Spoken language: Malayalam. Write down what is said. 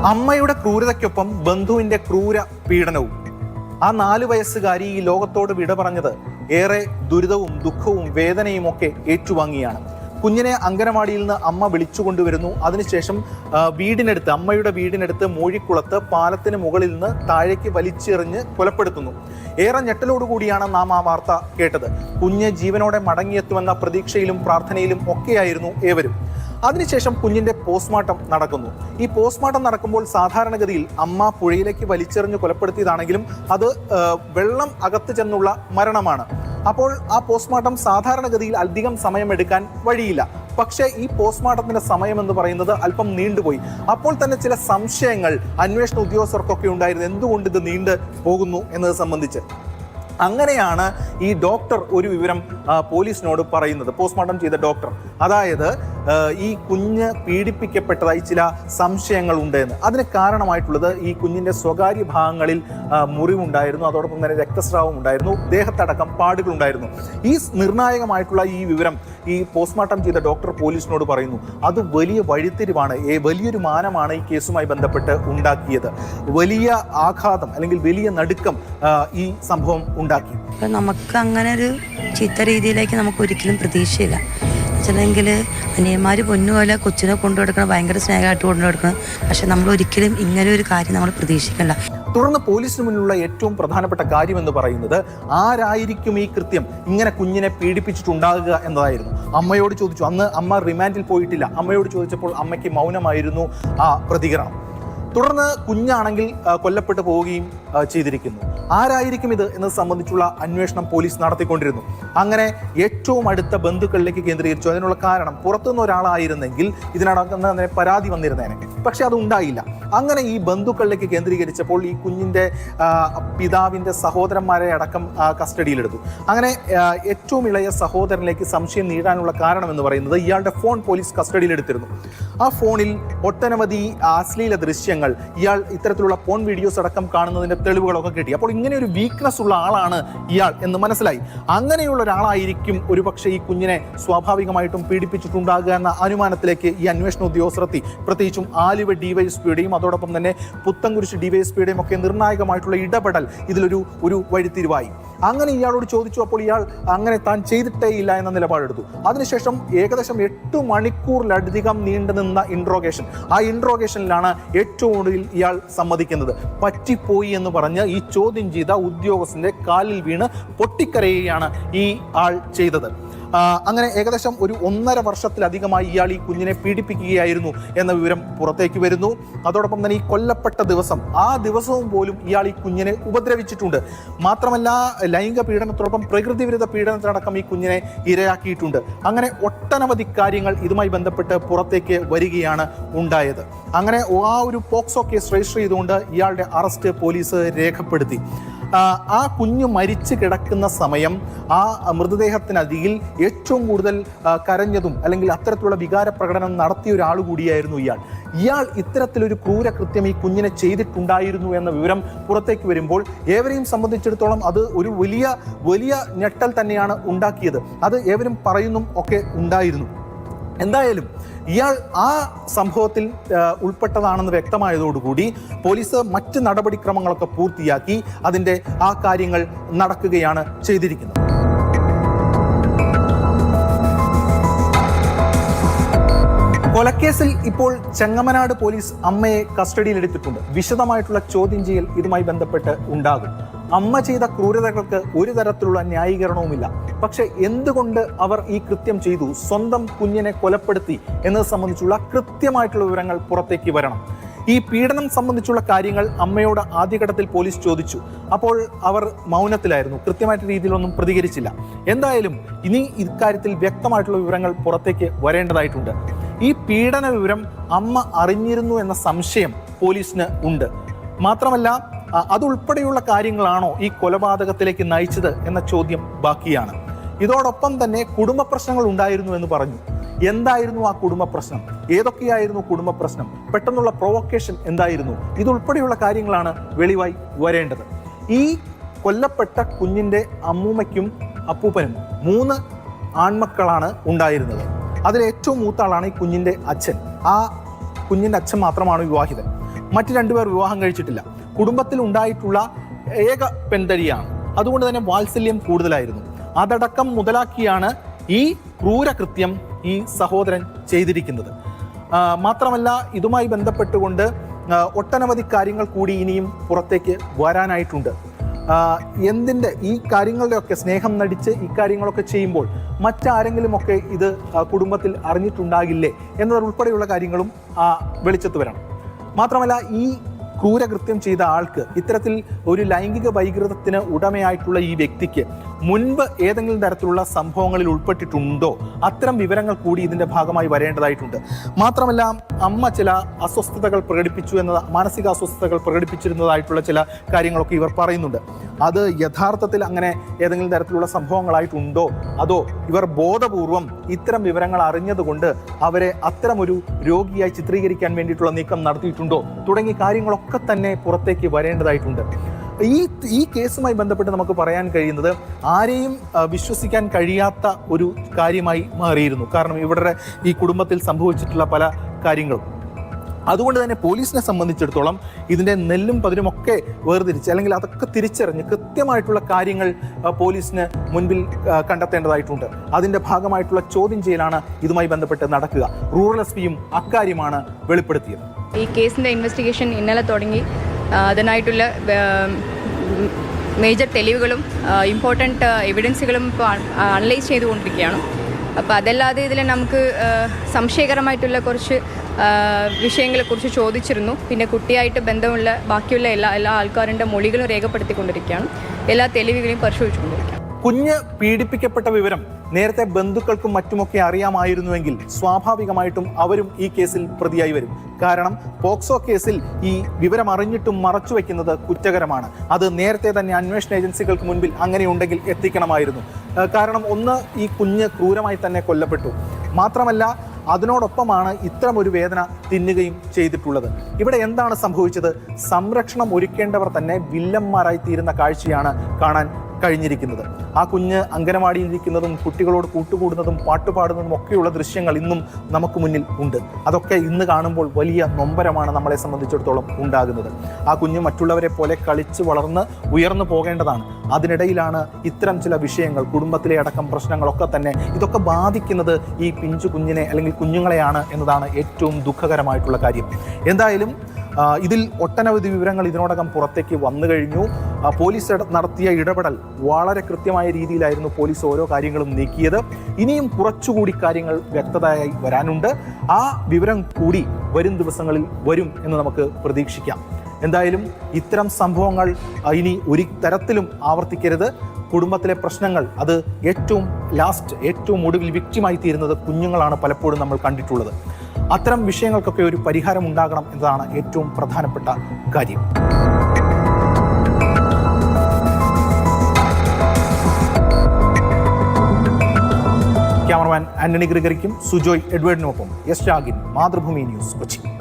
അമ്മയുടെ ക്രൂരതയ്ക്കൊപ്പം ബന്ധുവിന്റെ ക്രൂര പീഡനവും. ആ 4 വയസ്സുകാരി ഈ ലോകത്തോട് വിട പറഞ്ഞത് ഏറെ ദുരിതവും ദുഃഖവും വേദനയും ഒക്കെ ഏറ്റുവാങ്ങിയാണ്. കുഞ്ഞിനെ അങ്കനവാടിയിൽ നിന്ന് അമ്മ വിളിച്ചുകൊണ്ടുവരുന്നു. അതിനുശേഷം അമ്മയുടെ വീടിനടുത്ത് മൂഴിക്കുളത്ത് പാലത്തിന് മുകളിൽ നിന്ന് താഴേക്ക് വലിച്ചെറിഞ്ഞ് കൊലപ്പെടുത്തുന്നു. ഏറെ ഞെട്ടലോടുകൂടിയാണ് നാം ആ വാർത്ത കേട്ടത്. കുഞ്ഞ് ജീവനോടെ മടങ്ങിയെത്തുമെന്ന പ്രതീക്ഷയിലും പ്രാർത്ഥനയിലും ഒക്കെയായിരുന്നു ഏവരും. അതിനുശേഷം കുഞ്ഞിന്റെ പോസ്റ്റ്മോർട്ടം നടക്കുന്നു. ഈ പോസ്റ്റ്മോർട്ടം നടക്കുമ്പോൾ സാധാരണഗതിയിൽ അമ്മ പുഴയിലേക്ക് വലിച്ചെറിഞ്ഞ് കൊലപ്പെടുത്തിയതാണെങ്കിലും അത് വെള്ളം അകത്ത് ചെന്നുള്ള മരണമാണ്. അപ്പോൾ ആ പോസ്റ്റ്മോർട്ടം സാധാരണഗതിയിൽ അധികം സമയമെടുക്കാൻ വഴിയില്ല. പക്ഷേ ഈ പോസ്റ്റ്മോർട്ടത്തിന്റെ സമയം എന്ന് പറയുന്നത് അല്പം നീണ്ടുപോയി. അപ്പോൾ തന്നെ ചില സംശയങ്ങൾ അന്വേഷണ ഉദ്യോഗസ്ഥർക്കൊക്കെ ഉണ്ടായിരുന്നു, എന്തുകൊണ്ട് ഇത് നീണ്ടു പോകുന്നു എന്നത് സംബന്ധിച്ച്. അങ്ങനെയാണ് ഈ ഡോക്ടർ ഒരു വിവരം പോലീസിനോട് പറയുന്നത്, പോസ്റ്റ്മോർട്ടം ചെയ്ത ഡോക്ടർ. അതായത് ഈ കുഞ്ഞ് പീഡിപ്പിക്കപ്പെട്ടതായി ചില സംശയങ്ങൾ ഉണ്ടെന്ന്. അതിന് കാരണമായിട്ടുള്ളത് ഈ കുഞ്ഞിൻ്റെ സ്വകാര്യ ഭാഗങ്ങളിൽ മുറിവുണ്ടായിരുന്നു, അതോടൊപ്പം തന്നെ രക്തസ്രാവം ഉണ്ടായിരുന്നു, ദേഹത്തടക്കം പാടുകളുണ്ടായിരുന്നു. ഈ നിർണായകമായിട്ടുള്ള ഈ വിവരം ഈ പോസ്റ്റ്മോർട്ടം ചെയ്ത ഡോക്ടർ പോലീസിനോട് പറയുന്നു. അത് വലിയ വഴിത്തിരിവാണ്, വലിയൊരു മാനമാണ് ഈ കേസുമായി ബന്ധപ്പെട്ട് ഉണ്ടാക്കിയത്. വലിയ ആഘാതം അല്ലെങ്കിൽ വലിയ നടുക്കം ഈ സംഭവം ഉണ്ടാക്കി. നമുക്ക് അങ്ങനെ ഒരു ചീത്ത രീതിയിലേക്ക് നമുക്ക് ഒരിക്കലും പ്രതീക്ഷയില്ല. വെച്ചിട്ടുണ്ടെങ്കിൽ അനിയന്മാർ പൊന്നുപോലെ കൊച്ചിനെ കൊണ്ടുകൊടുക്കണം, ഭയങ്കര സ്നേഹമായിട്ട് കൊണ്ടുകൊടുക്കണം. പക്ഷെ നമ്മൾ ഒരിക്കലും ഇങ്ങനെ ഒരു കാര്യം നമ്മൾ പ്രതീക്ഷിക്കണ്ട. തുടർന്ന് പോലീസിന് മുന്നിലുള്ള ഏറ്റവും പ്രധാനപ്പെട്ട കാര്യം എന്ന് പറയുന്നത് ആരായിരിക്കും ഈ കൃത്യം ഇങ്ങനെ കുഞ്ഞിനെ പീഡിപ്പിച്ചിട്ടുണ്ടാകുക എന്നതായിരുന്നു. അമ്മയോട് ചോദിച്ചു. അന്ന് അമ്മ റിമാൻഡിൽ പോയിട്ടില്ല. അമ്മയോട് ചോദിച്ചപ്പോൾ അമ്മയ്ക്ക് മൗനമായിരുന്നു ആ പ്രതികരണം. തുടർന്ന് കുഞ്ഞാണെങ്കിൽ കൊല്ലപ്പെട്ടു പോവുകയും ചെയ്തിരിക്കുന്നു. ആരായിരിക്കും ഇത് എന്നത് സംബന്ധിച്ചുള്ള അന്വേഷണം പോലീസ് നടത്തിക്കൊണ്ടിരുന്നു. അങ്ങനെ ഏറ്റവും അടുത്ത ബന്ധുക്കളിലേക്ക് കേന്ദ്രീകരിച്ചു. അതിനുള്ള കാരണം പുറത്തുനിന്ന് ഒരാളായിരുന്നെങ്കിൽ ഇതിനടക്കം തന്നെ പരാതി വന്നിരുന്നേനെ. പക്ഷെ അത് ഉണ്ടായില്ല. അങ്ങനെ ഈ ബന്ധുക്കളിലേക്ക് കേന്ദ്രീകരിച്ചപ്പോൾ ഈ കുഞ്ഞിൻ്റെ പിതാവിൻ്റെ സഹോദരന്മാരെ അടക്കം കസ്റ്റഡിയിലെടുത്തു. അങ്ങനെ ഏറ്റവും ഇളയ സഹോദരനിലേക്ക് സംശയം നീടാനുള്ള കാരണം എന്ന് പറയുന്നത് ഇയാളുടെ ഫോൺ പോലീസ് കസ്റ്റഡിയിലെടുത്തിരുന്നു. ആ ഫോണിൽ ഒട്ടനവധി അശ്ലീല ദൃശ്യങ്ങൾ, ഇയാൾ ഇത്തരത്തിലുള്ള പോൺ വീഡിയോസ് അടക്കം കാണുന്നതിൻ്റെ തെളിവുകളൊക്കെ കിട്ടി. അപ്പോൾ ഇങ്ങനെ ഒരു വീക്ക്നെസ് ഉള്ള ആളാണ് ഇയാൾ എന്ന് മനസ്സിലായി. അങ്ങനെയുള്ള ഒരാളായിരിക്കും ഒരുപക്ഷെ ഈ കുഞ്ഞിനെ സ്വാഭാവികമായിട്ടും പീഡിപ്പിച്ചിട്ടുണ്ടാകുക എന്ന അനുമാനത്തിലേക്ക് ഈ അന്വേഷണ ഉദ്യോഗസ്ഥരെത്തി. പ്രത്യേകിച്ചും ആലുവ ഡിവൈഎസ്പിയുടെയും അതോടൊപ്പം തന്നെ പുത്തൻകുരിശ് ഡിവൈഎസ്പിയുടെയും ഒക്കെ നിർണായകമായിട്ടുള്ള ഇടപെടൽ ഇതിലൊരു വഴിത്തിരിവായി. അങ്ങനെ ഇയാളോട് ചോദിച്ചു. അപ്പോൾ ഇയാൾ അങ്ങനെ താൻ ചെയ്തിട്ടേ ഇല്ല എന്ന നിലപാടെടുത്തു. അതിനുശേഷം ഏകദേശം 8 മണിക്കൂറിലധികം നീണ്ടുനിന്ന ഇൻട്രോഗേഷൻ. ആ ഇൻട്രോഗേഷനിലാണ് ഏറ്റവും ഒടുവിൽ ഇയാൾ സമ്മതിക്കുന്നത്. പറ്റിപ്പോയി എന്ന് പറഞ്ഞ് ഈ ചോദ്യം ചെയ്ത ഉദ്യോഗസ്ഥന്റെ കാലിൽ വീണ് പൊട്ടിക്കരയുകയാണ് ഈ ആൾ ചെയ്തത്. അങ്ങനെ ഏകദേശം ഒരു 1.5 വർഷത്തിലധികമായി ഇയാൾ ഈ കുഞ്ഞിനെ പീഡിപ്പിക്കുകയായിരുന്നു എന്ന വിവരം പുറത്തേക്ക് വരുന്നു. അതോടൊപ്പം തന്നെ ഈ കൊല്ലപ്പെട്ട ദിവസം, ആ ദിവസവും പോലും ഇയാൾ ഈ കുഞ്ഞിനെ ഉപദ്രവിച്ചിട്ടുണ്ട്. മാത്രമല്ല ലൈംഗിക പീഡനത്തോടൊപ്പം പ്രകൃതി വിരുദ്ധ പീഡനത്തിനടക്കം ഈ കുഞ്ഞിനെ ഇരയാക്കിയിട്ടുണ്ട്. അങ്ങനെ ഒട്ടനവധി കാര്യങ്ങൾ ഇതുമായി ബന്ധപ്പെട്ട് പുറത്തേക്ക് വരികയാണ് ഉണ്ടായത്. അങ്ങനെ ആ ഒരു പോക്സോ കേസ് രജിസ്റ്റർ ചെയ്തുകൊണ്ട് ഇയാളുടെ അറസ്റ്റ് പോലീസ് രേഖപ്പെടുത്തി. ആ കുഞ്ഞ് മരിച്ചു കിടക്കുന്ന സമയം ആ മൃതദേഹത്തിനരികിൽ ഏറ്റവും കൂടുതൽ കരഞ്ഞതും അല്ലെങ്കിൽ അത്തരത്തിലുള്ള വികാര പ്രകടനം നടത്തിയ ഒരാൾ കൂടിയായിരുന്നു ഇയാൾ ഇത്തരത്തിലൊരു ക്രൂരകൃത്യം ഈ കുഞ്ഞിനെ ചെയ്തിട്ടുണ്ടായിരുന്നു എന്ന വിവരം പുറത്തേക്ക് വരുമ്പോൾ ഏവരെയും സംബന്ധിച്ചിടത്തോളം അത് ഒരു വലിയ ഞെട്ടൽ തന്നെയാണ് ഉണ്ടാക്കിയത്. അത് ഏവരും പറയുന്നും ഒക്കെ ഉണ്ടായിരുന്നു. എന്തായാലും ഇയാൾ ആ സംഭവത്തിൽ ഉൾപ്പെട്ടതാണെന്ന് വ്യക്തമായതോടുകൂടി പോലീസ് മറ്റ് നടപടിക്രമങ്ങളൊക്കെ പൂർത്തിയാക്കി അതിൻ്റെ ആ കാര്യങ്ങൾ നടക്കുകയാണ് ചെയ്തിരിക്കുന്നത്. കൊലക്കേസിൽ ഇപ്പോൾ ചെങ്ങമനാട് പോലീസ് അമ്മയെ കസ്റ്റഡിയിലെടുത്തിട്ടുണ്ട്. വിശദമായിട്ടുള്ള ചോദ്യം ചെയ്യൽ ഇതുമായി ബന്ധപ്പെട്ട് ഉണ്ടാകും. അമ്മ ചെയ്ത ക്രൂരതകൾക്ക് ഒരു തരത്തിലുള്ള ന്യായീകരണവുമില്ല. പക്ഷെ എന്തുകൊണ്ട് അവർ ഈ കൃത്യം ചെയ്തു, സ്വന്തം കുഞ്ഞിനെ കൊലപ്പെടുത്തി എന്നത് സംബന്ധിച്ചുള്ള കൃത്യമായിട്ടുള്ള വിവരങ്ങൾ പുറത്തേക്ക് വരണം. ഈ പീഡനം സംബന്ധിച്ചുള്ള കാര്യങ്ങൾ അമ്മയോട് ആദ്യഘട്ടത്തിൽ പോലീസ് ചോദിച്ചു. അപ്പോൾ അവർ മൗനത്തിലായിരുന്നു, കൃത്യമായിട്ട് രീതിയിലൊന്നും പ്രതികരിച്ചില്ല. എന്തായാലും ഇനി ഇക്കാര്യത്തിൽ വ്യക്തമായിട്ടുള്ള വിവരങ്ങൾ പുറത്തേക്ക് വരേണ്ടതായിട്ടുണ്ട്. ഈ പീഡന വിവരം അമ്മ അറിഞ്ഞിരുന്നു എന്ന സംശയം പോലീസിന് ഉണ്ട്. മാത്രമല്ല അതുൾപ്പെടെയുള്ള കാര്യങ്ങളാണോ ഈ കൊലപാതകത്തിലേക്ക് നയിച്ചത് എന്ന ചോദ്യം ബാക്കിയാണ്. ഇതോടൊപ്പം തന്നെ കുടുംബ പ്രശ്നങ്ങൾ ഉണ്ടായിരുന്നു എന്ന് പറഞ്ഞു. എന്തായിരുന്നു ആ കുടുംബ പ്രശ്നം? ഏതൊക്കെയായിരുന്നു കുടുംബ പ്രശ്നം? പെട്ടെന്നുള്ള പ്രൊവോക്കേഷൻ എന്തായിരുന്നു? ഇതുൾപ്പെടെയുള്ള കാര്യങ്ങളാണ് വെളിവായി വരേണ്ടത്. ഈ കൊല്ലപ്പെട്ട കുഞ്ഞിൻ്റെ അമ്മൂമ്മയ്ക്കും അപ്പൂപ്പനും 3 ആൺമക്കളാണ് ഉണ്ടായിരുന്നത്. അതിൽ ഏറ്റവും മൂത്ത ആളാണ് ഈ കുഞ്ഞിൻ്റെ അച്ഛൻ. ആ കുഞ്ഞിൻ്റെ അച്ഛൻ മാത്രമാണ് വിവാഹിതൻ. മറ്റ് 2 പേർ വിവാഹം കഴിച്ചിട്ടില്ല. കുടുംബത്തിൽ ഉണ്ടായിട്ടുള്ള ഏക പെൺതരിയാണ്. അതുകൊണ്ട് തന്നെ വാത്സല്യം കൂടുതലായിരുന്നു. അതടക്കം മുതലാക്കിയാണ് ഈ ക്രൂരകൃത്യം ഈ സഹോദരൻ ചെയ്തിരിക്കുന്നത്. മാത്രമല്ല ഇതുമായി ബന്ധപ്പെട്ടുകൊണ്ട് ഒട്ടനവധി കാര്യങ്ങൾ കൂടി ഇനിയും പുറത്തേക്ക് വരാനായിട്ടുണ്ട്. എന്തിൻ്റെ ഈ കാര്യങ്ങളുടെയൊക്കെ സ്നേഹം നടിച്ച് ഇക്കാര്യങ്ങളൊക്കെ ചെയ്യുമ്പോൾ മറ്റാരെങ്കിലുമൊക്കെ ഇത് കുടുംബത്തിൽ അറിഞ്ഞിട്ടുണ്ടാകില്ലേ എന്നതുൾപ്പെടെയുള്ള കാര്യങ്ങളും വെളിച്ചത്ത് വരണം. മാത്രമല്ല ഈ ക്രൂരകൃത്യം ചെയ്ത ആൾക്ക്, ഇത്തരത്തിൽ ഒരു ലൈംഗിക വൈകൃതത്തിന് ഉടമയായിട്ടുള്ള ഈ വ്യക്തിക്ക് മുൻപ് ഏതെങ്കിലും തരത്തിലുള്ള സംഭവങ്ങളിൽ ഉൾപ്പെട്ടിട്ടുണ്ടോ, അത്തരം വിവരങ്ങൾ കൂടി ഇതിൻ്റെ ഭാഗമായി വരേണ്ടതായിട്ടുണ്ട്. മാത്രമല്ല അമ്മ ചില അസ്വസ്ഥതകൾ പ്രകടിപ്പിച്ചു മാനസിക അസ്വസ്ഥതകൾ പ്രകടിപ്പിച്ചിരുന്നതായിട്ടുള്ള ചില കാര്യങ്ങളൊക്കെ ഇവർ പറയുന്നുണ്ട്. അത് യഥാർത്ഥത്തിൽ അങ്ങനെ ഏതെങ്കിലും തരത്തിലുള്ള സംഭവങ്ങളായിട്ടുണ്ടോ, അതോ ഇവർ ബോധപൂർവം ഇത്തരം വിവരങ്ങൾ അറിഞ്ഞതുകൊണ്ട് അവരെ അത്തരമൊരു രോഗിയായി ചിത്രീകരിക്കാൻ വേണ്ടിയിട്ടുള്ള നീക്കം നടത്തിയിട്ടുണ്ടോ തുടങ്ങിയ കാര്യങ്ങളൊക്കെ തന്നെ പുറത്തേക്ക് വരേണ്ടതായിട്ടുണ്ട്. ഈ കേസുമായി ബന്ധപ്പെട്ട് നമുക്ക് പറയാൻ കഴിയുന്നത് ആരെയും വിശ്വസിക്കാൻ കഴിയാത്ത ഒരു കാര്യമായി മാറിയിരുന്നു. കാരണം ഇവരുടെ ഈ കുടുംബത്തിൽ സംഭവിച്ചിട്ടുള്ള പല കാര്യങ്ങളും. അതുകൊണ്ട് തന്നെ പോലീസിനെ സംബന്ധിച്ചിടത്തോളം ഇതിൻ്റെ നെല്ലും പതിരുമൊക്കെ വേർതിരിച്ച്, അല്ലെങ്കിൽ അതൊക്കെ തിരിച്ചറിഞ്ഞ് കൃത്യമായിട്ടുള്ള കാര്യങ്ങൾ പോലീസിന് മുൻപിൽ കണ്ടെത്തേണ്ടതായിട്ടുണ്ട്. അതിൻ്റെ ഭാഗമായിട്ടുള്ള ചോദ്യം ചെയ്യലാണ് ഇതുമായി ബന്ധപ്പെട്ട് നടക്കുക. റൂറൽ എസ്.പിയും അക്കാര്യമാണ് വെളിപ്പെടുത്തിയത്. ഈ കേസിൻ്റെ ഇൻവെസ്റ്റിഗേഷൻ ഇന്നലെ തുടങ്ങി. അതിനായിട്ടുള്ള മേജർ തെളിവുകളും ഇമ്പോർട്ടൻറ്റ് എവിഡൻസുകളും ഇപ്പോൾ അനലൈസ് ചെയ്തുകൊണ്ടിരിക്കുകയാണ്. അപ്പോൾ അതല്ലാതെ ഇതിൽ നമുക്ക് സംശയകരമായിട്ടുള്ള കുറച്ച് വിഷയങ്ങളെക്കുറിച്ച് ചോദിച്ചിരുന്നു. പിന്നെ കുട്ടിയായിട്ട് ബന്ധമുള്ള ബാക്കിയുള്ള എല്ലാ ആൾക്കാരുടെ മൊഴികളും രേഖപ്പെടുത്തിക്കൊണ്ടിരിക്കുകയാണ്. എല്ലാ തെളിവുകളെയും പരിശോധിച്ചുകൊണ്ടിരിക്കുകയാണ്. കുഞ്ഞ് പീഡിപ്പിക്കപ്പെട്ട വിവരം നേരത്തെ ബന്ധുക്കൾക്കും മറ്റുമൊക്കെ അറിയാമായിരുന്നുവെങ്കിൽ സ്വാഭാവികമായിട്ടും അവരും ഈ കേസിൽ പ്രതിയായി വരും. കാരണം പോക്സോ കേസിൽ ഈ വിവരം അറിഞ്ഞിട്ടും മറച്ചു വയ്ക്കുന്നത് കുറ്റകരമാണ്. അത് നേരത്തെ തന്നെ അന്വേഷണ ഏജൻസികൾക്ക് മുൻപിൽ അങ്ങനെയുണ്ടെങ്കിൽ എത്തിക്കണമായിരുന്നു. കാരണം ഒന്ന്, ഈ കുഞ്ഞ് ക്രൂരമായി തന്നെ കൊല്ലപ്പെട്ടു. മാത്രമല്ല അതിനോടൊപ്പമാണ് ഇത്തരമൊരു വേദന തിന്നുകയും ചെയ്തിട്ടുള്ളത്. ഇവിടെ എന്താണ് സംഭവിച്ചത്? സംരക്ഷണം ഒരുക്കേണ്ടവർ തന്നെ വില്ലന്മാരായി തീരുന്ന കാഴ്ചയാണ് കാണാൻ കഴിഞ്ഞിരിക്കുന്നത്. ആ കുഞ്ഞ് അംഗനവാടിയിലിരിക്കുന്നതും കുട്ടികളോട് കൂട്ടുകൂടുന്നതും പാട്ടുപാടുന്നതും ഒക്കെയുള്ള ദൃശ്യങ്ങൾ ഇന്നും നമുക്ക് മുന്നിൽ ഉണ്ട്. അതൊക്കെ ഇന്ന് കാണുമ്പോൾ വലിയ നൊമ്പരമാണ് നമ്മളെ സംബന്ധിച്ചിടത്തോളം ഉണ്ടാകുന്നത്. ആ കുഞ്ഞ് മറ്റുള്ളവരെ പോലെ കളിച്ച് വളർന്ന് ഉയർന്നു പോകേണ്ടതാണ്. അതിനിടയിലാണ് ഇത്തരം ചില വിഷയങ്ങൾ, കുടുംബത്തിലെ അടക്കം പ്രശ്നങ്ങളൊക്കെ തന്നെ ഇതൊക്കെ ബാധിക്കുന്നത് ഈ പിഞ്ചു കുഞ്ഞിനെ അല്ലെങ്കിൽ കുഞ്ഞുങ്ങളെയാണ് എന്നതാണ് ഏറ്റവും ദുഃഖകരമായിട്ടുള്ള കാര്യം. എന്തായാലും ഇതിൽ ഒട്ടനവധി വിവരങ്ങൾ ഇതിനോടകം പുറത്തേക്ക് വന്നു കഴിഞ്ഞു. പോലീസ് നടത്തിയ ഇടപെടൽ വളരെ കൃത്യമായ രീതിയിലായിരുന്നു പോലീസ് ഓരോ കാര്യങ്ങളും നീക്കിയത്. ഇനിയും കുറച്ചുകൂടി കാര്യങ്ങൾ വ്യക്തതയായി വരാനുണ്ട്. ആ വിവരം കൂടി വരും ദിവസങ്ങളിൽ വരും എന്ന് നമുക്ക് പ്രതീക്ഷിക്കാം. എന്തായാലും ഇത്തരം സംഭവങ്ങൾ ഇനി ഒരു തരത്തിലും ആവർത്തിക്കരുത്. കുടുംബത്തിലെ പ്രശ്നങ്ങൾ അത് ഏറ്റവും ഒടുവിൽ വിക്ടിമായി തീരുന്നത് കുഞ്ഞുങ്ങളാണ് പലപ്പോഴും നമ്മൾ കണ്ടിട്ടുള്ളത്. അത്തരം വിഷയങ്ങൾക്കൊക്കെ ഒരു പരിഹാരം ഉണ്ടാകണം എന്നതാണ് ഏറ്റവും പ്രധാനപ്പെട്ട കാര്യം. ക്യാമറമാൻ ആന്റണി ഗ്രിഗറിക്കും സുജോയ് എഡ്വേർഡിനുമൊപ്പം എസ് ഷാഗിൻ, മാതൃഭൂമി ന്യൂസ്, കൊച്ചി.